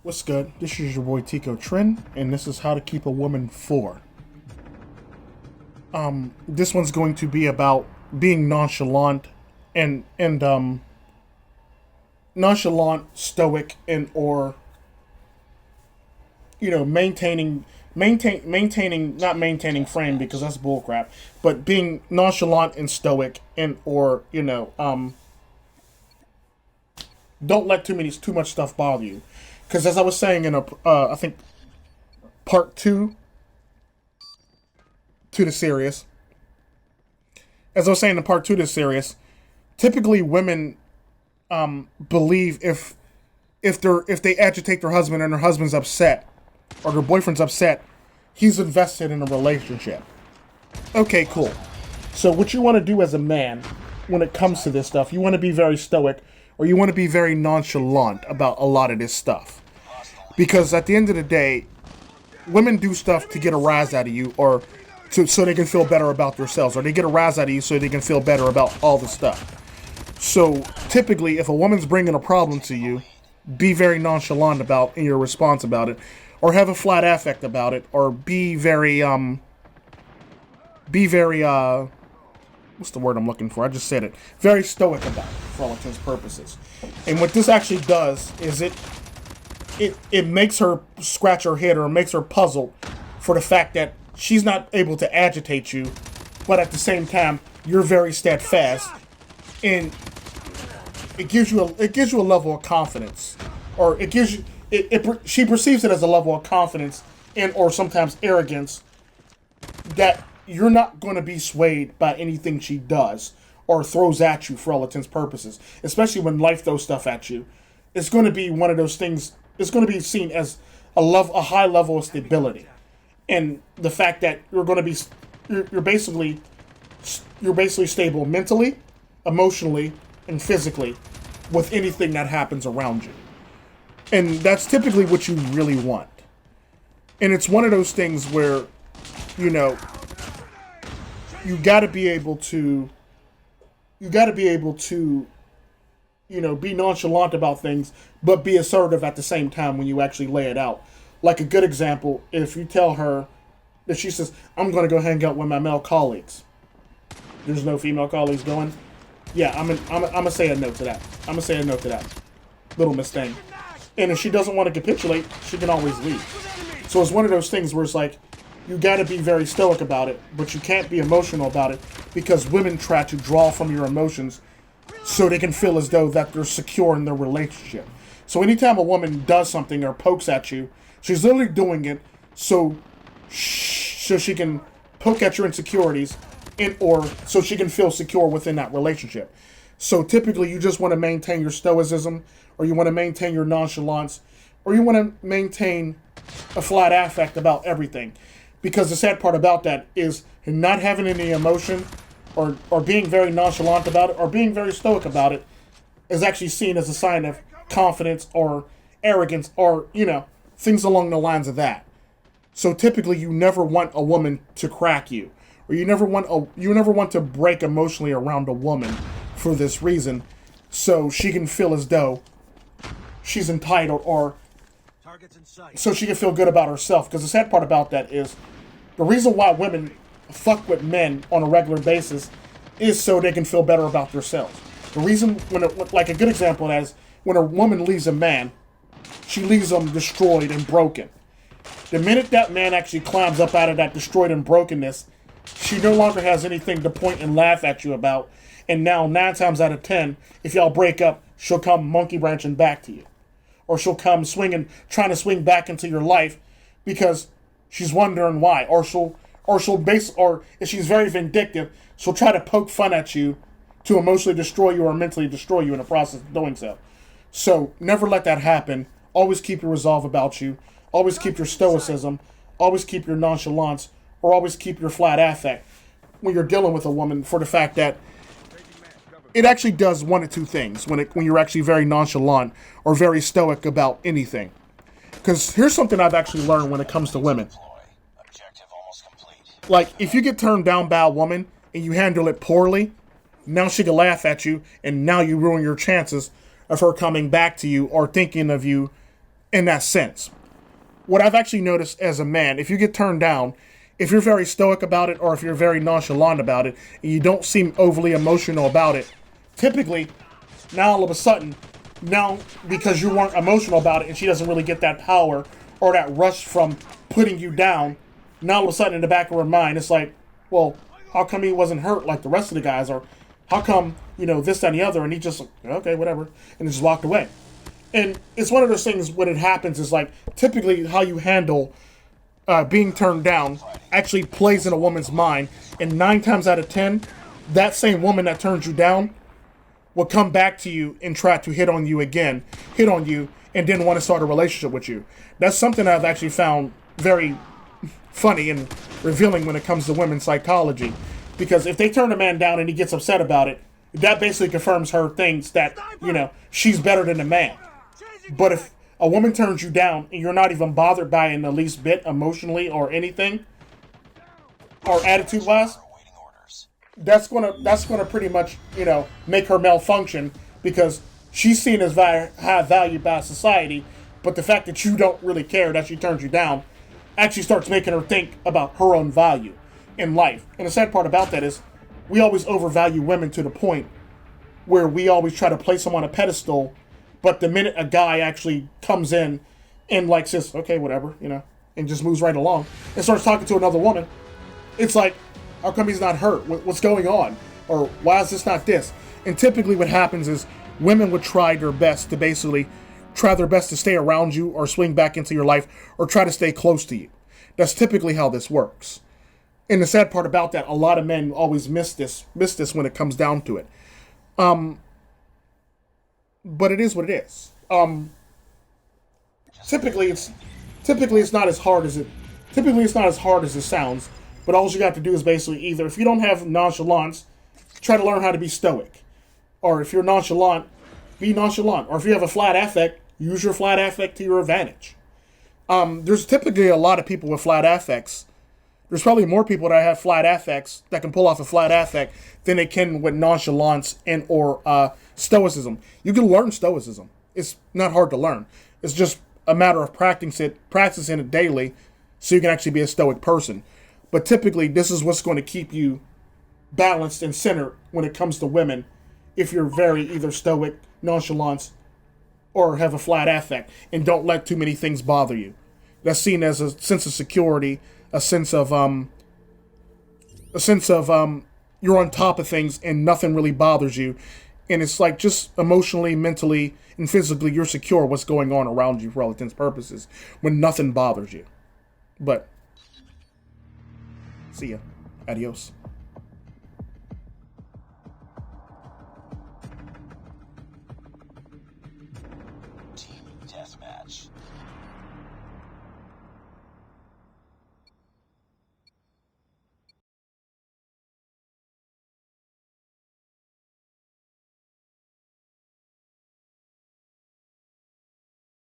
What's good? This is your boy Tico Trin, and this is How to Keep a Woman For. This one's going to be about being nonchalant and nonchalant, stoic, and or maintaining not maintaining frame because that's bullcrap, but being nonchalant and stoic and or don't let too much stuff bother you. Because as I was saying in I think part two to the series, as I was saying in part two to the series, typically women believe if they agitate their husband and their husband's upset or their boyfriend's upset, he's invested in a relationship. Okay, cool. So what you want to do as a man when it comes to this stuff, you want to be very stoic or you want to be very nonchalant about a lot of this stuff. Because at the end of the day, women do stuff to get a rise out of you or so they can feel better about themselves, or they get a rise out of you so they can feel better about all the stuff. So typically, if a woman's bringing a problem to you, be very nonchalant in your response about it, or have a flat affect about it, or be very what's the word I'm looking for? I just said it. Very stoic about it, for all intents and purposes. And what this actually does is it makes her scratch her head, or makes her puzzled for the fact that she's not able to agitate you, but at the same time, you're very steadfast, and it gives you a level of confidence, or it gives you she perceives it as a level of confidence and or sometimes arrogance that you're not going to be swayed by anything she does or throws at you, for all intents and purposes. Especially when life throws stuff at you, it's going to be one of those things. It's going to be seen as a high level of stability, and the fact that you're basically stable mentally, emotionally, and physically with anything that happens around you. And that's typically what you really want. And it's one of those things where, you got to be able to, be nonchalant about things, but be assertive at the same time when you actually lay it out. Like a good example, if you tell her that she says, I'm going to go hang out with my male colleagues. There's no female colleagues going. Yeah, I'm going to say a no to that. I'm going to say a no to that. Little Miss Thing. And if she doesn't want to capitulate, she can always leave. So it's one of those things where it's like, you got to be very stoic about it, but you can't be emotional about it, because women try to draw from your emotions so they can feel as though that they're secure in their relationship. So anytime a woman does something or pokes at you, she's literally doing it so she can poke at your insecurities or so she can feel secure within that relationship. So typically you just want to maintain your stoicism, or you want to maintain your nonchalance, or you want to maintain a flat affect about everything. Because the sad part about that is not having any emotion or being very nonchalant about it or being very stoic about it is actually seen as a sign of confidence or arrogance or, things along the lines of that. So typically you never want a woman to crack you, or you never want to break emotionally around a woman for this reason, so she can feel as though she's entitled, or so she can feel good about herself. Because the sad part about that is the reason why women fuck with men on a regular basis is so they can feel better about themselves. The reason, like a good example of that is when a woman leaves a man, she leaves him destroyed and broken. The minute that man actually climbs up out of that destroyed and brokenness, she no longer has anything to point and laugh at you about. And now, 9 times out of 10, if y'all break up, she'll come monkey branching back to you. Or she'll come trying to swing back into your life because she's wondering why. Or if she's very vindictive, she'll try to poke fun at you to emotionally destroy you or mentally destroy you in the process of doing so. So never let that happen. Always keep your resolve about you. Always keep your stoicism. Always keep your nonchalance, or always keep your flat affect when you're dealing with a woman, for the fact that it actually does one of two things when you're actually very nonchalant or very stoic about anything. Because here's something I've actually learned when it comes to women. Like, if you get turned down by a woman and you handle it poorly, now she can laugh at you, and now you ruin your chances of her coming back to you or thinking of you in that sense. What I've actually noticed as a man, if you get turned down, if you're very stoic about it or if you're very nonchalant about it and you don't seem overly emotional about it, typically, now all of a sudden, now because you weren't emotional about it and she doesn't really get that power or that rush from putting you down, now all of a sudden in the back of her mind, it's like, well, how come he wasn't hurt like the rest of the guys? Or how come, this, that, and the other? And he just, okay, whatever, and just walked away. And it's one of those things when it happens is like typically how you handle being turned down actually plays in a woman's mind. And 9 times out of 10, that same woman that turns you down will come back to you and try to hit on you, and didn't want to start a relationship with you. That's something I've actually found very funny and revealing when it comes to women's psychology. Because if they turn a man down and he gets upset about it, that basically confirms her things that, she's better than a man. But if a woman turns you down and you're not even bothered by it in the least bit emotionally or anything, or attitude-wise, that's gonna pretty much, make her malfunction because she's seen as high value by society, but the fact that you don't really care that she turns you down actually starts making her think about her own value in life. And the sad part about that is we always overvalue women to the point where we always try to place them on a pedestal, but the minute a guy actually comes in and like says, okay, whatever, and just moves right along and starts talking to another woman, it's like, how come he's not hurt? What's going on? Or why is this not this? And typically what happens is women would try their best to stay around you or swing back into your life or try to stay close to you. That's typically how this works. And the sad part about that, a lot of men always miss this when it comes down to it. But it is what it is. Typically it's not as hard as it sounds. But all you got to do is basically either, if you don't have nonchalance, try to learn how to be stoic. Or if you're nonchalant, be nonchalant. Or if you have a flat affect, use your flat affect to your advantage. There's typically a lot of people with flat affects. There's probably more people that have flat affects that can pull off a flat affect than they can with nonchalance and or stoicism. You can learn stoicism. It's not hard to learn. It's just a matter of practicing it daily so you can actually be a stoic person. But typically, this is what's going to keep you balanced and centered when it comes to women if you're very either stoic, nonchalant, or have a flat affect and don't let too many things bother you. That's seen as a sense of security, a sense of you're on top of things and nothing really bothers you. And it's like just emotionally, mentally, and physically you're secure what's going on around you for all intents and purposes when nothing bothers you. But see ya. Adios. Team Deathmatch.